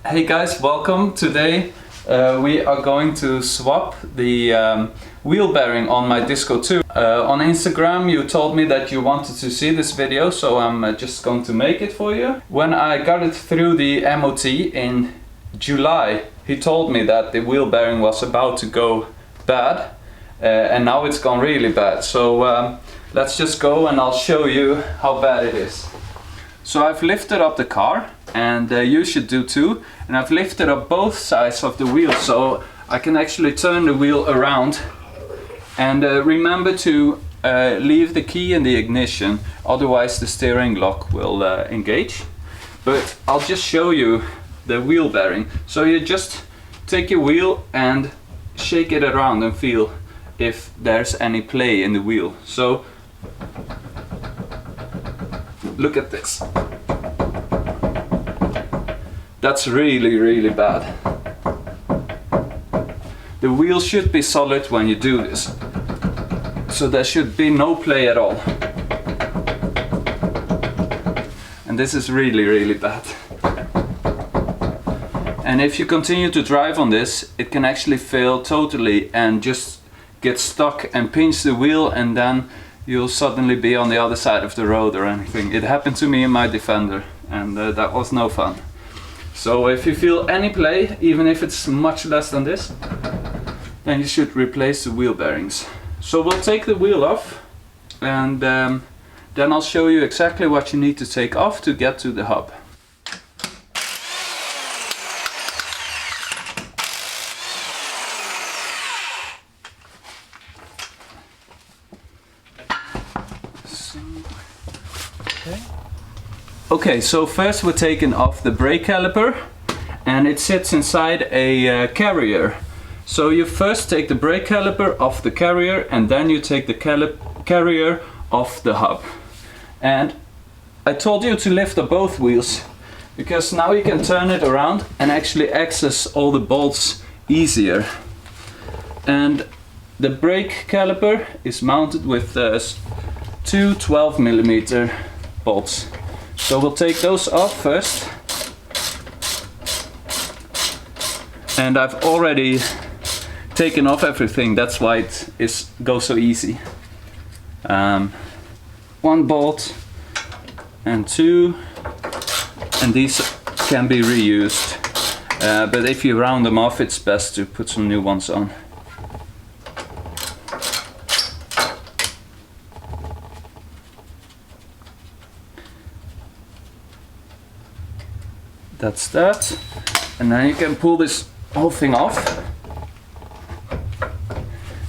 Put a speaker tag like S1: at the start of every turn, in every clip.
S1: Hey guys, welcome. Today we are going to swap the wheel bearing on my Disco 2. On Instagram you told me that you wanted to see this video, so I'm just going to make it for you. When I got it through the MOT in July, he told me that the wheel bearing was about to go bad, and now it's gone really bad. So let's just go and I'll show you how bad it is. So I've lifted up the car, and you should do too, and I've lifted up both sides of the wheel so I can actually turn the wheel around. And remember to leave the key in the ignition, otherwise the steering lock will engage. But I'll just show you the wheel bearing. So you just take your wheel and shake it around and feel if there's any play in the wheel. So look at this. That's really bad. The wheel should be solid when you do this, so there should be no play at all. And this is really bad. And if you continue to drive on this, it can actually fail totally and just get stuck and pinch the wheel, and then you'll suddenly be on the other side of the road or anything. It happened to me in my Defender, and that was no fun. So if you feel any play, even if it's much less than this, then you should replace the wheel bearings. So we'll take the wheel off, and then I'll show you exactly what you need to take off to get to the hub. Okay, so first we're taking off the brake caliper, and it sits inside a carrier. So you first take the brake caliper off the carrier, and then you take the carrier off the hub. And I told you to lift up both wheels, because now you can turn it around and actually access all the bolts easier. And the brake caliper is mounted with two 12mm bolts. So we'll take those off first. And I've already taken off everything, that's why it goes so easy. One bolt and two, and these can be reused. But if you round them off, it's best to put some new ones on. That's that. And then you can pull this whole thing off.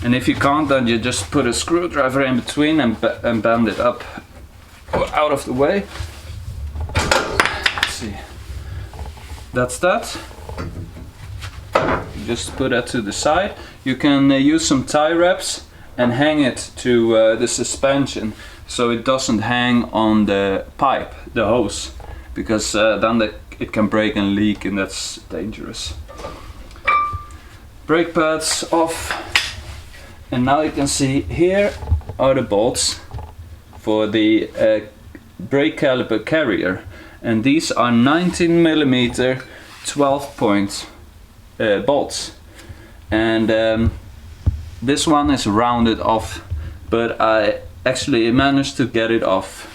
S1: And if you can't, then you just put a screwdriver in between and bend it up out of the way. Let's see. That's that. Just put that to the side. You can use some tie wraps and hang it to the suspension, so it doesn't hang on the pipe, the hose, because then it can break and leak, and that's dangerous. Brake pads off, and now you can see here are the bolts for the brake caliper carrier, and these are 19mm 12-point bolts, and this one is rounded off, but I actually managed to get it off,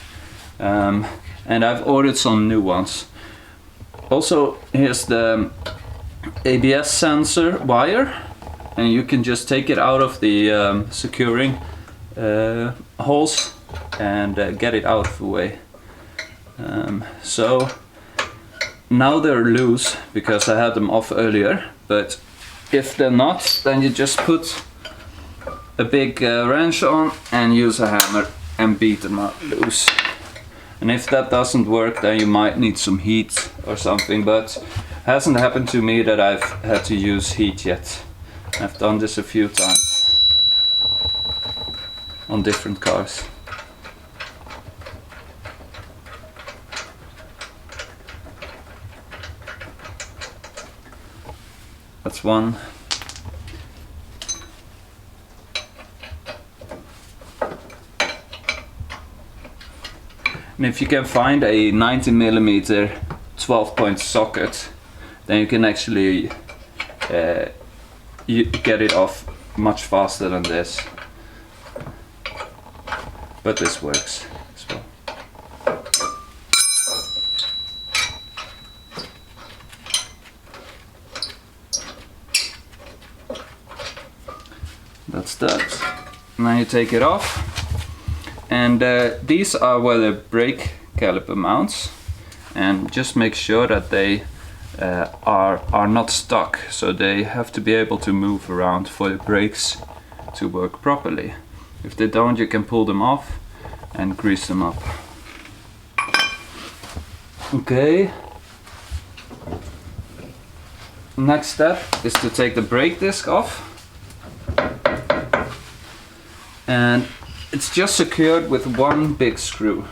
S1: and I've ordered some new ones. Also, here's the ABS sensor wire, and you can just take it out of the securing holes and get it out of the way. So now they're loose because I had them off earlier, but if they're not, then you just put a big wrench on and use a hammer and beat them out loose. And if that doesn't work, then you might need some heat or something, but it hasn't happened to me that I've had to use heat yet. I've done this a few times on different cars. That's one. And if you can find a 19mm 12-point socket, then you can actually you get it off much faster than this. But this works as well. That's that. Now you take it off, and these are where the brake caliper mounts, and just make sure that they are not stuck, so they have to be able to move around for the brakes to work properly. If they don't, you can pull them off and grease them up. Okay. Next step is to take the brake disc off. And it's just secured with one big screw.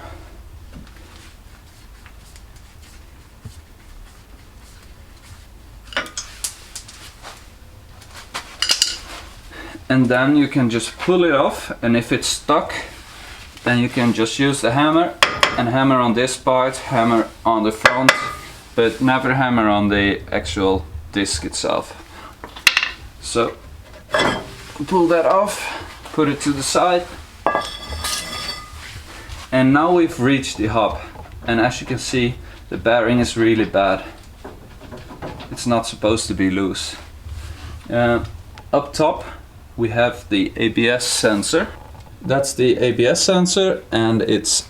S1: And then you can just pull it off, and if it's stuck, then you can just use the hammer and hammer on this part, hammer on the front, but never hammer on the actual disc itself. So pull that off. Put it to the side, and now we've reached the hub, and as you can see, the bearing is really bad. It's not supposed to be loose. Up top we have the ABS sensor. That's the ABS sensor, and it's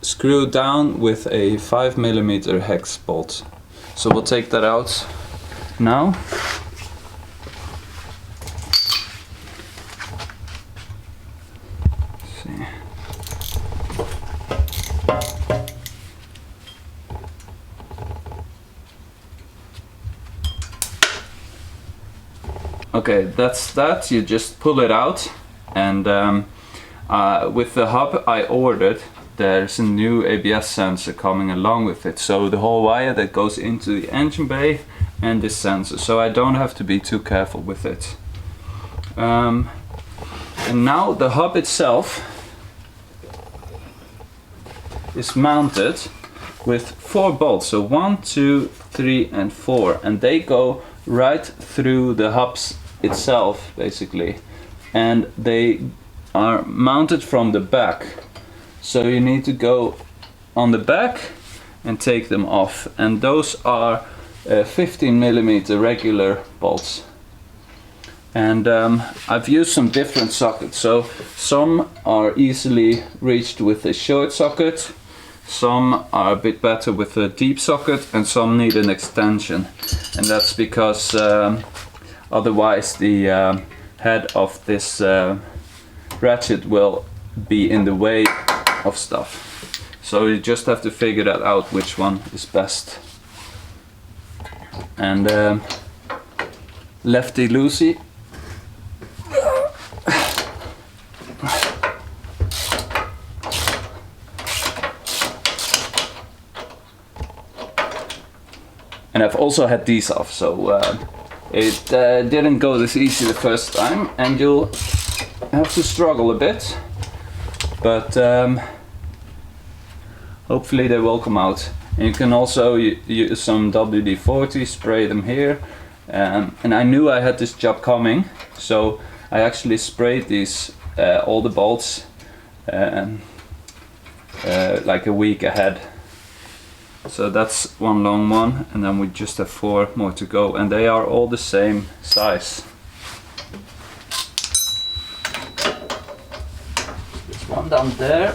S1: screwed down with a 5mm hex bolt. So we'll take that out now. Okay, that's that. You just pull it out, and with the hub I ordered, there's a new ABS sensor coming along with it. So the whole wire that goes into the engine bay and this sensor, so I don't have to be too careful with it. And now the hub itself is mounted with 4 bolts, so 1, 2, 3 and 4, and they go right through the hubs itself basically, and they are mounted from the back, so you need to go on the back and take them off, and those are 15mm regular bolts. And I've used some different sockets, so some are easily reached with a short socket, some are a bit better with a deep socket, and some need an extension, and that's because otherwise the head of this ratchet will be in the way of stuff. So you just have to figure that out, which one is best. And lefty loosey. And I've also had these off, so it didn't go this easy the first time, and you'll have to struggle a bit, but hopefully they will come out. And you can also use some WD-40, spray them here, and I knew I had this job coming, so I actually sprayed these all the bolts like a week ahead. So that's one long one, and then we just have 4 more to go, and they are all the same size. There's one down there.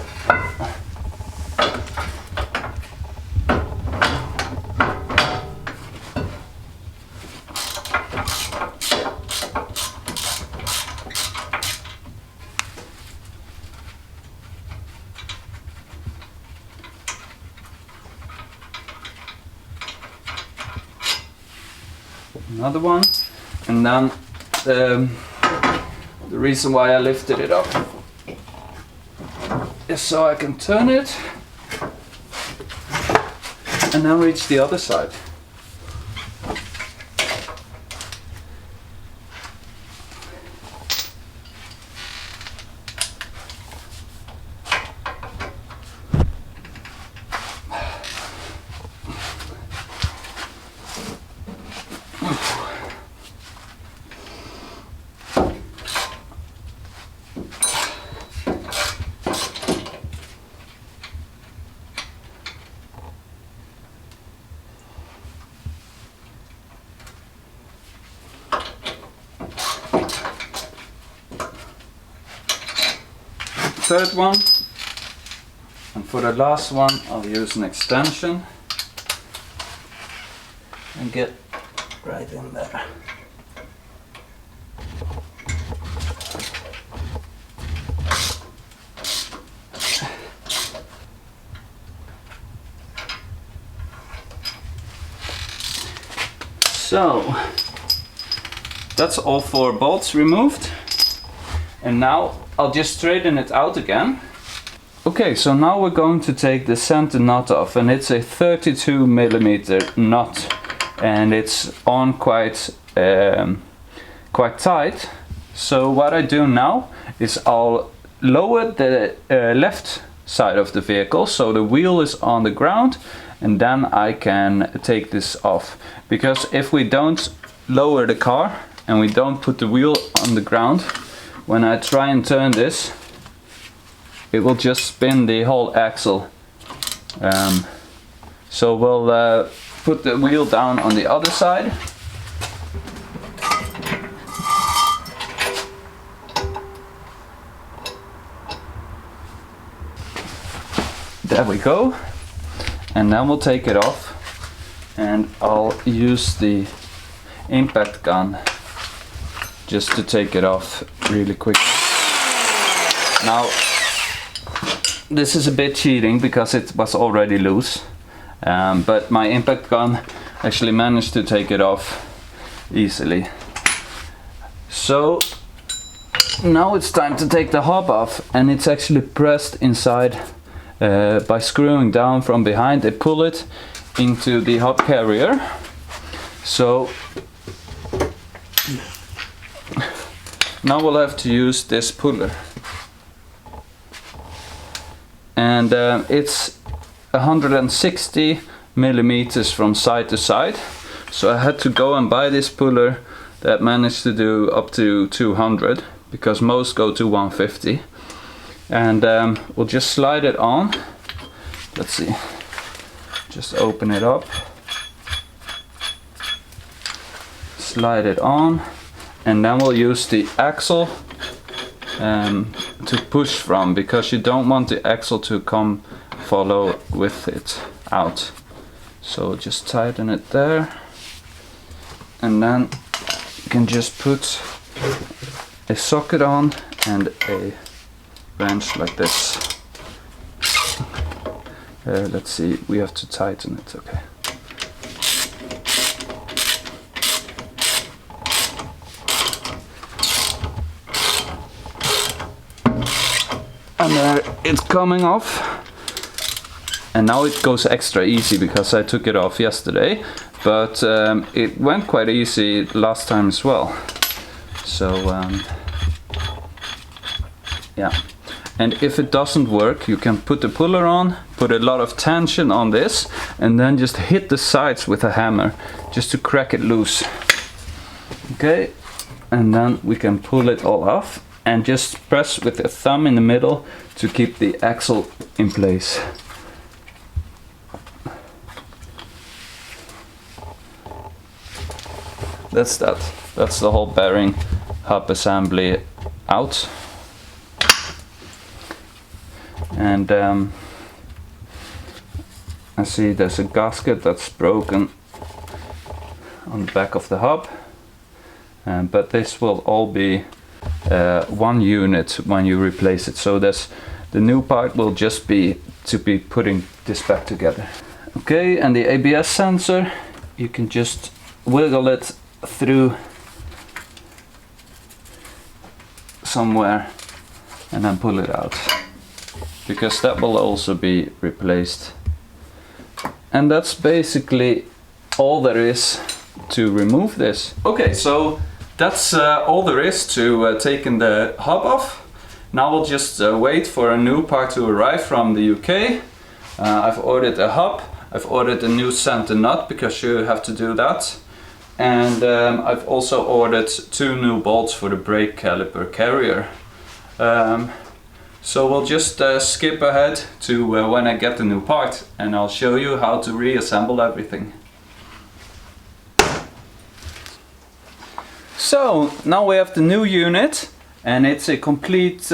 S1: Another one, and then the reason why I lifted it up is so I can turn it and then reach the other side. third one. And for the last one, I'll use an extension and get right in there. So that's all 4 bolts removed, and now I'll just straighten it out again. Okay, so now we're going to take the center nut off, and it's a 32mm nut, and it's on quite tight. So what I do now is I'll lower the left side of the vehicle so the wheel is on the ground, and then I can take this off. Because if we don't lower the car and we don't put the wheel on the ground, when I try and turn this, it will just spin the whole axle. So we'll put the wheel down on the other side. There we go. And then we'll take it off, and I'll use the impact gun just to take it off really quick. Now this is a bit cheating because it was already loose, but my impact gun actually managed to take it off easily. So now it's time to take the hub off, and it's actually pressed inside. By screwing down from behind, they pull it into the hub carrier. So now we'll have to use this puller, and it's 160mm from side to side. So I had to go and buy this puller that managed to do up to 200, because most go to 150. And we'll just slide it on. Let's see, just open it up, slide it on, and then we'll use the axle to push from, because you don't want the axle to come follow with it out. So just tighten it there, and then you can just put a socket on and a wrench like this. Let's see, we have to tighten it, okay. And there it's coming off. And now it goes extra easy because I took it off yesterday, but it went quite easy last time as well. So yeah. And if it doesn't work, you can put the puller on, put a lot of tension on this, and then just hit the sides with a hammer just to crack it loose. Okay, and then we can pull it all off and just press with the thumb in the middle to keep the axle in place. That's that. That's the whole bearing hub assembly out. And I see there's a gasket that's broken on the back of the hub, but this will all be one unit when you replace it. So the new part will just be to be putting this back together. Okay, and the ABS sensor, you can just wiggle it through somewhere and then pull it out, because that will also be replaced. And that's basically all there is to remove this. Okay, so that's all there is to taking the hub off. Now we'll just wait for a new part to arrive from the UK. I've ordered a hub, I've ordered a new center nut because you have to do that. And I've also ordered 2 new bolts for the brake caliper carrier. So we'll just skip ahead to when I get the new part, and I'll show you how to reassemble everything. So now we have the new unit, and it's a complete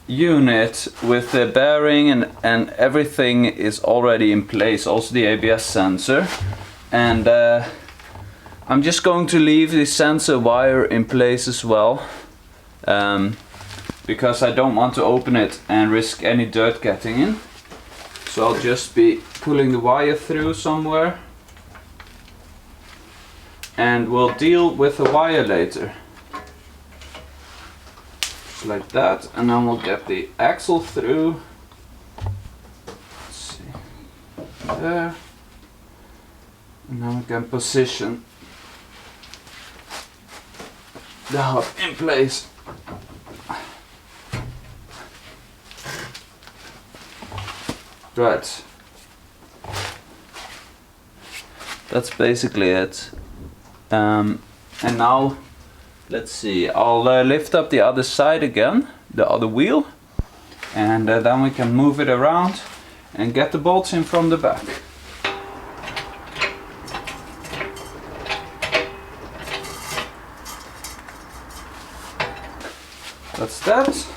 S1: unit with the bearing and everything is already in place, also the ABS sensor. And I'm just going to leave the sensor wire in place as well, because I don't want to open it and risk any dirt getting in. So I'll just be pulling the wire through somewhere, and we'll deal with the wire later. Just like that, and then we'll get the axle through. Let's see, there. And then we can position the hub in place. Right. That's basically it. And now, let's see, I'll lift up the other side again, the other wheel, and then we can move it around and get the bolts in from the back. That's that.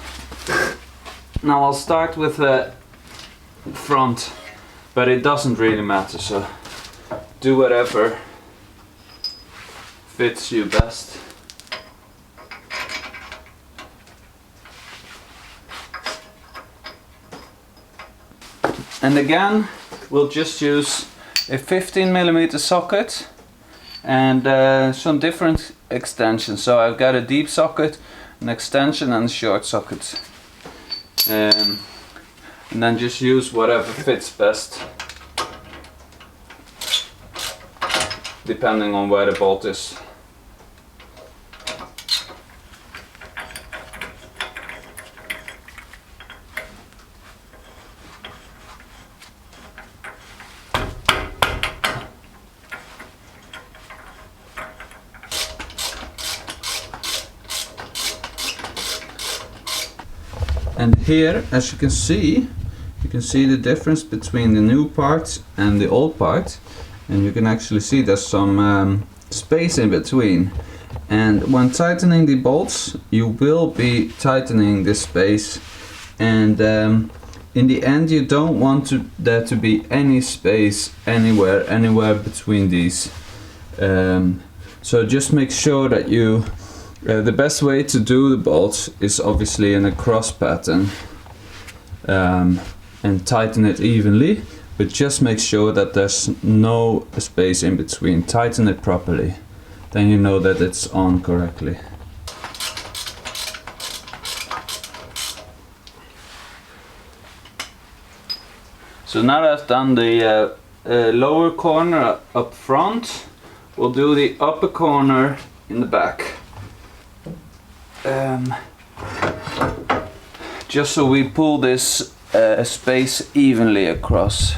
S1: Now I'll start with the front, but it doesn't really matter, so do whatever fits you best. And again, we'll just use a 15mm socket and some different extensions. So I've got a deep socket, an extension and a short socket. And then just use whatever fits best, depending on where the bolt is. And here, as you can see the difference between the new part and the old part, and you can actually see there's some space in between. And when tightening the bolts, you will be tightening this space, and in the end you don't want there to be any space anywhere between these. So just make sure that you the best way to do the bolts is obviously in a cross pattern, and tighten it evenly, but just make sure that there's no space in between. Tighten it properly, then you know that it's on correctly. So now that I've done the lower corner up front, we'll do the upper corner in the back. Just so we pull this space evenly across.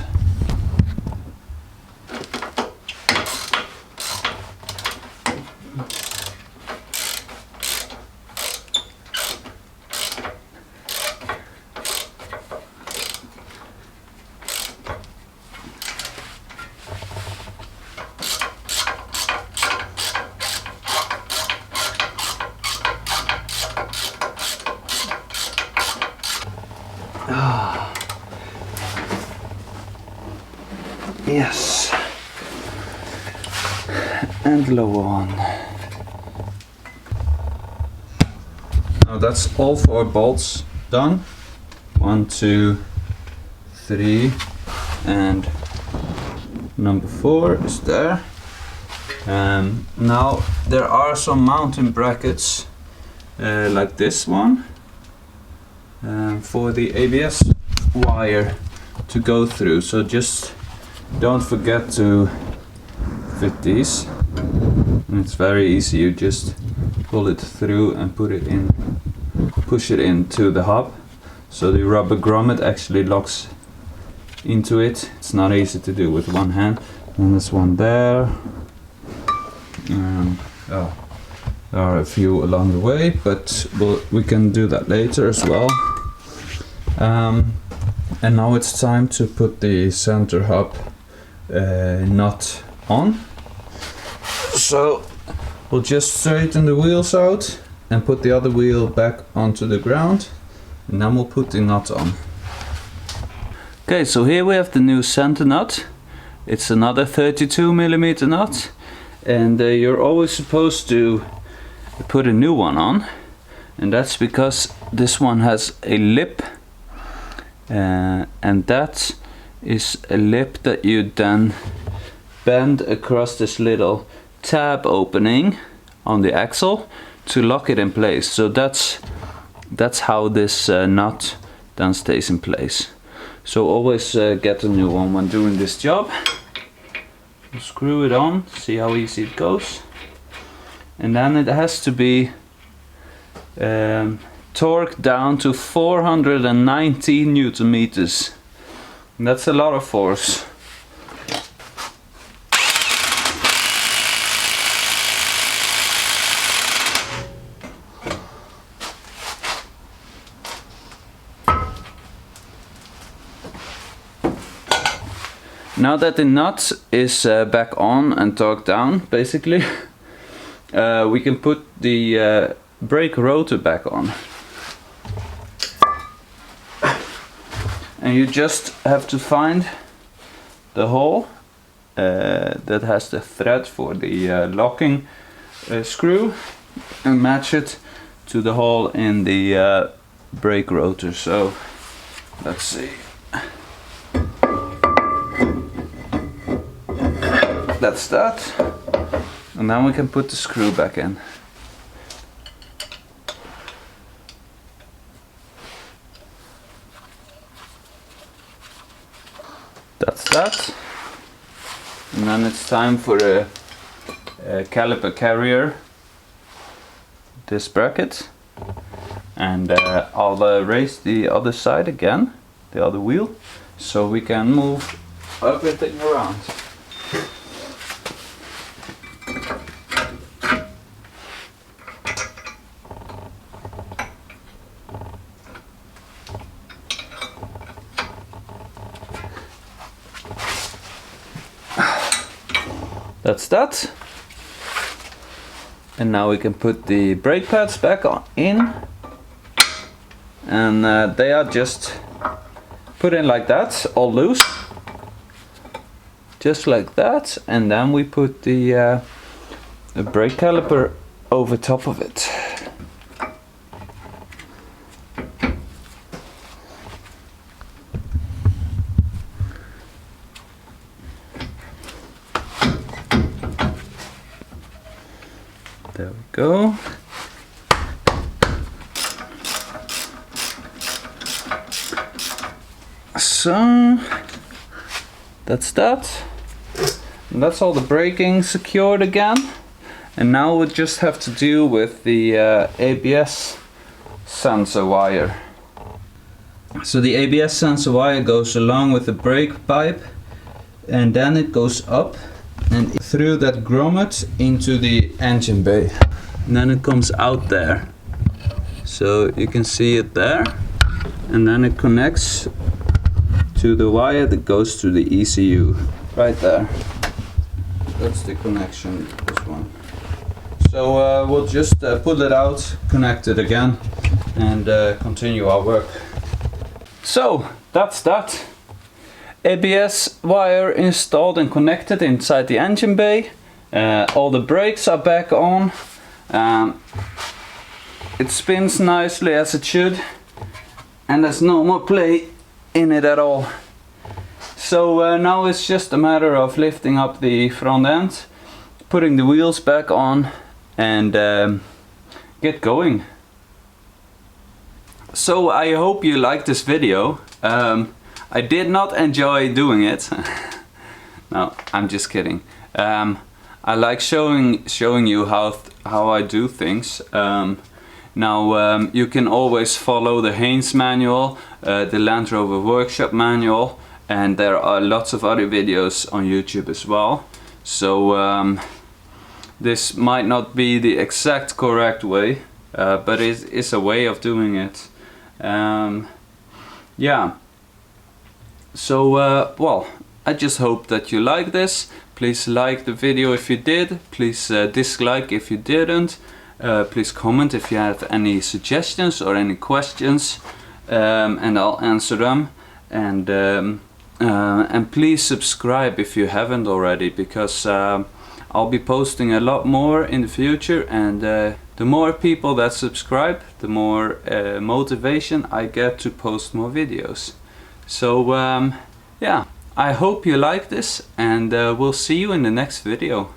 S1: Yes, and lower one. Now that's all 4 bolts done. 1, 2, 3, and number 4 is there. Now there are some mounting brackets like this one for the ABS wire to go through, so just don't forget to fit these. And it's very easy, you just pull it through and put it in, push it into the hub, so the rubber grommet actually locks into it. It's not easy to do with one hand. And there's one there. Oh, there are a few along the way, but we can do that later as well. And now it's time to put the center hub nut on. So we'll just straighten the wheels out and put the other wheel back onto the ground, and then we'll put the nut on. Okay, so here we have the new center nut. It's another 32mm nut, and you're always supposed to put a new one on, and that's because this one has a lip, and that is a lip that you then bend across this little tab opening on the axle to lock it in place. So that's how this nut then stays in place. So always get a new one when doing this job. Screw it on, see how easy it goes. And then it has to be torqued down to 419 Newton meters. And that's a lot of force. Now that the nut is back on and torqued down, basically, we can put the brake rotor back on. And you just have to find the hole that has the thread for the locking screw and match it to the hole in the brake rotor. So let's see. That's that, and then we can put the screw back in. That's that, and then it's time for a caliper carrier, this bracket, and I'll raise the other side again, the other wheel, so we can move everything around. That's that. And now we can put the brake pads back in. And they are just put in like that, all loose. Just like that. And then we put the brake caliper over top of it. There we go. So that's that. And that's all the braking secured again. And now we just have to deal with the ABS sensor wire. So the ABS sensor wire goes along with the brake pipe, and then it goes up and through that grommet into the engine bay, and then it comes out there, so you can see it there, and then it connects to the wire that goes to the ECU right there. That's the connection, this one. So we'll just pull it out, connect it again, and continue our work. So that's that. ABS wire installed and connected inside the engine bay. All the brakes are back on. It spins nicely as it should, and there's no more play in it at all. So now it's just a matter of lifting up the front end, putting the wheels back on, and get going. So I hope you liked this video. I did not enjoy doing it. No, I'm just kidding. I like showing you how I do things. Now you can always follow the Haynes manual, the Land Rover Workshop manual, and there are lots of other videos on YouTube as well. So this might not be the exact correct way, but it's a way of doing it. Yeah. So well, I just hope that you like this. Please like the video if you did. Please dislike if you didn't. Please comment if you have any suggestions or any questions. and I'll answer them. And please subscribe if you haven't already, because I'll be posting a lot more in the future, and the more people that subscribe, the more motivation I get to post more videos. So yeah, I hope you like this, and we'll see you in the next video.